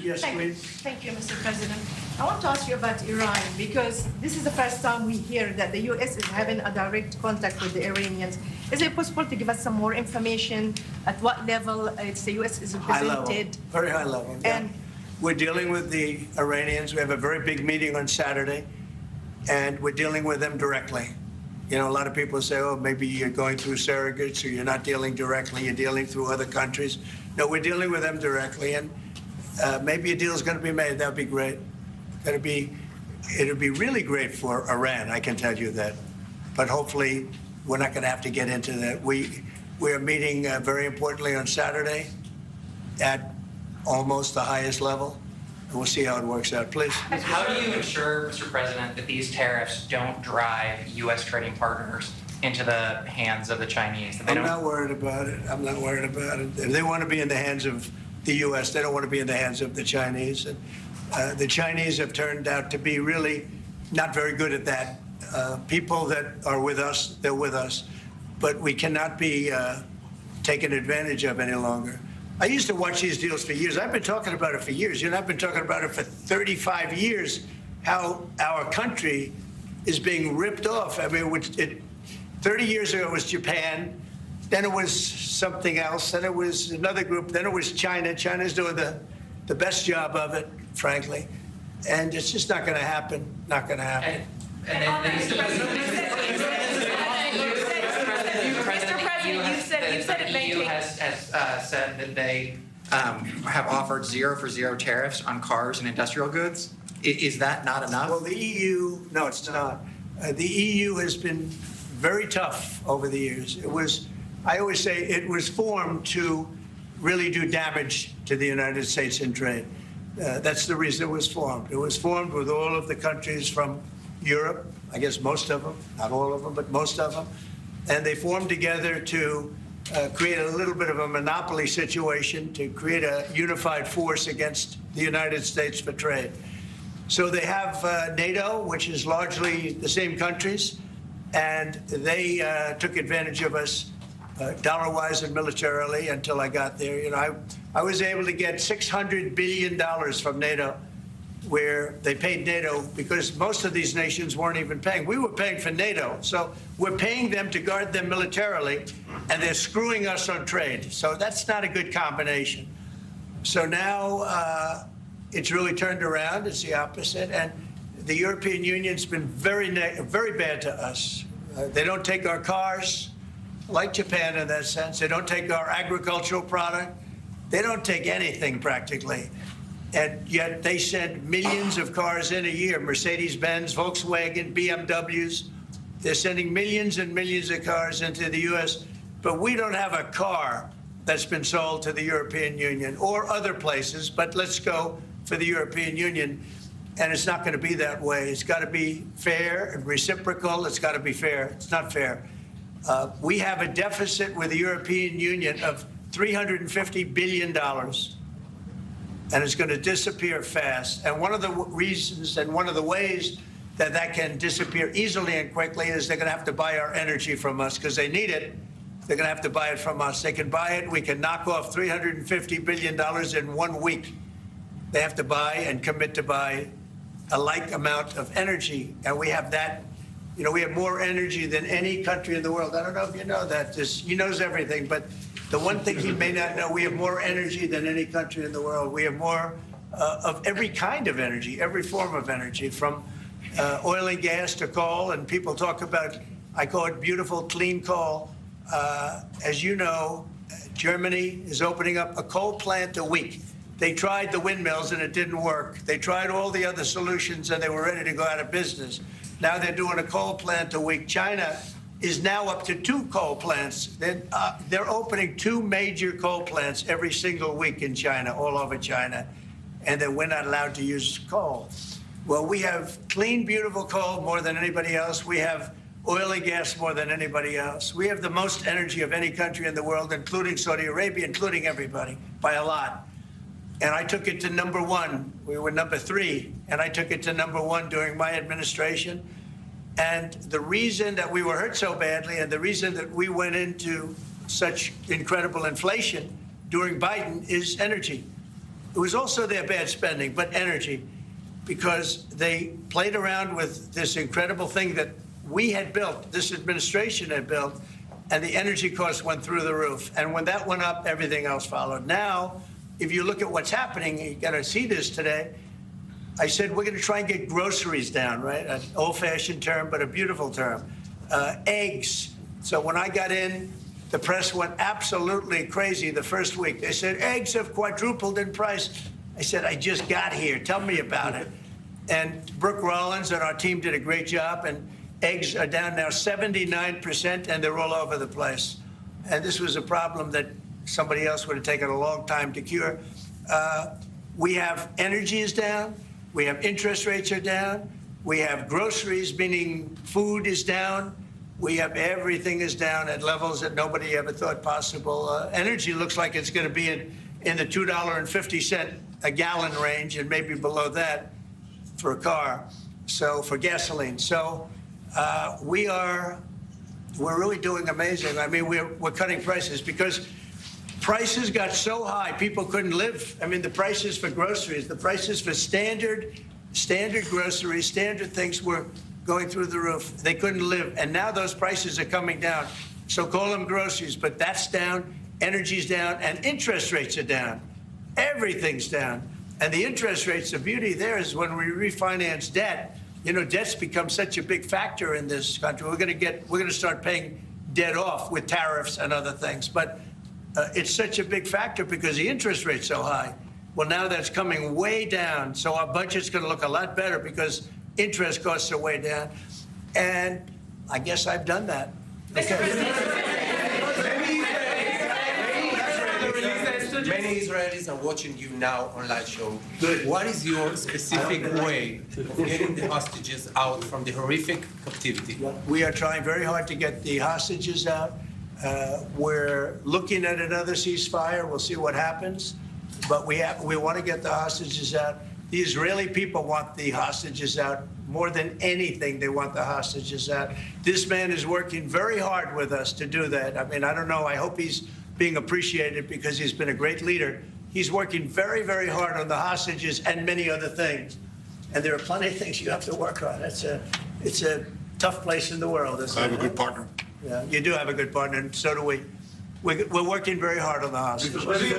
Yes, please. Thank you, Mr. President. I want to ask you about Iran, because this is the first time we hear that the U.S. is having a direct contact with the Iranians. Is it possible to give us some more information at what level the U.S. is High level, represented? very high level. Yeah. And We're dealing with the Iranians. We have a very big meeting on Saturday, and we're dealing with them directly. You know, a lot of people say, oh, maybe you're going through surrogates or you're not dealing directly, you're dealing through other countries. No, we're dealing with them directly, and maybe a deal is going to be made. That would be great. It'll be really great for Iran, I can tell you that. But hopefully, we're not going to have to get into that. We are meeting very importantly on Saturday at almost the highest level. And we'll see how it works out. Please. How do you ensure, Mr. President, that these tariffs don't drive U.S. trading partners into the hands of the Chinese? I'm not worried about it. I'm not worried about it. If they want to be in the hands of the U.S., they don't want to be in the hands of the Chinese. And the Chinese have turned out to be really not very good at that. People that are with us, they're with us. But we cannot be taken advantage of any longer. I used to watch these deals for years. I've been talking about it for years. You know, I've been talking about it for 35 years, how our country is being ripped off. I mean, 30 years ago it was Japan, then it was something else, then it was another group, then it was China. China's doing the best job of it, frankly. And it's just not going to happen, not going to happen. Mr. President, the EU has said that they have offered zero for zero tariffs on cars and industrial goods. Is that not enough? Well, the EU, no, it's not. The EU has been very tough over the years. I always say it was formed to really do damage to the United States in trade. That's the reason it was formed. It was formed with all of the countries from Europe, I guess most of them, not all of them, but most of them. And they formed together to create a little bit of a monopoly situation, to create a unified force against the United States for trade. So they have NATO, which is largely the same countries, and they took advantage of us dollar-wise and militarily until I got there. You know, I was able to get $600 billion from NATO, where they paid NATO because most of these nations weren't even paying. We were paying for NATO. So we're paying them to guard them militarily, and they're screwing us on trade. So that's not a good combination. So now it's really turned around. It's the opposite. And the European Union's been very bad to us. They don't take our cars, like Japan in that sense. They don't take our agricultural product. They don't take anything practically. And yet they send millions of cars in a year, Mercedes-Benz, Volkswagen, BMWs. They're sending millions and millions of cars into the U.S., but we don't have a car that's been sold to the European Union or other places, but let's go for the European Union. And it's not going to be that way. It's got to be fair and reciprocal. It's got to be fair. It's not fair. We have a deficit with the European Union of $350 billion. And it's going to disappear fast. And one of the reasons and one of the ways that that can disappear easily and quickly is they're going to have to buy our energy from us because they need it. They're going to have to buy it from us. They can buy it. We can knock off $350 billion in 1 week. They have to buy and commit to buy a like amount of energy. And we have that. You know, we have more energy than any country in the world. I don't know if you know that. He knows everything, but the one thing he may not know, we have more energy than any country in the world. We have more of every kind of energy, every form of energy, from oil and gas to coal. And people talk about, I call it beautiful, clean coal. As you know, Germany is opening up a coal plant a week. They tried the windmills and it didn't work. They tried all the other solutions and they were ready to go out of business. Now they're doing a coal plant a week. China is now up to 2 coal plants. They're opening 2 major coal plants every single week in China, all over China. And then we're not allowed to use coal. Well, we have clean, beautiful coal more than anybody else. We have oil and gas more than anybody else. We have the most energy of any country in the world, including Saudi Arabia, including everybody, by a lot. And I took it to number 1. We were number 3, and I took it to number 1 during my administration. And the reason that we were hurt so badly and the reason that we went into such incredible inflation during Biden is energy. it was also their bad spending, but energy, because they played around with this incredible thing that we had built, this administration had built, and the energy costs went through the roof. And when that went up, everything else followed. Now, if you look at what's happening, you got to see this today. I said we're going to try and get groceries down, right? An old-fashioned term, but a beautiful term. Eggs. So when I got in, the press went absolutely crazy the first week. They said, eggs have quadrupled in price. I said, I just got here. Tell me about it. And Brooke Rollins and our team did a great job, and eggs are down now 79%, and they're all over the place. And this was a problem that somebody else would have taken a long time to cure. We have energy is down. We have interest rates are down. We have groceries, meaning food is down. We have everything is down at levels that nobody ever thought possible. Energy looks like it's going to be in the $2.50 a gallon range, and maybe below that for a car. So for gasoline. So we're really doing amazing. I mean, we're cutting prices because prices got so high people couldn't live. I mean, the prices for groceries, the prices for standard groceries, standard things were going through the roof. They couldn't live. And now those prices are coming down. So call them groceries, but that's down, energy's down, and interest rates are down. Everything's down. And the interest rates, the beauty there is when we refinance debt, you know, debt's become such a big factor in this country. We're going to start paying debt off with tariffs and other things. But it's such a big factor because the interest rate's so high. Well, now that's coming way down. So our budget's going to look a lot better because interest costs are way down. And I guess I've done that. Many Israelis are watching you now on live show. Good. What is your specific way of getting the hostages out from the horrific captivity? We are trying very hard to get the hostages out. We're looking at another ceasefire. We'll see what happens. But we want to get the hostages out. The Israeli people want the hostages out more than anything. They want the hostages out. This man is working very hard with us to do that. I mean, I don't know. I hope he's being appreciated because he's been a great leader. He's working very, very hard on the hostages and many other things. And there are plenty of things you have to work on. It's a tough place in the world. I have a good partner. Yeah, you do have a good partner, and so do we. We're working very hard on the hostages.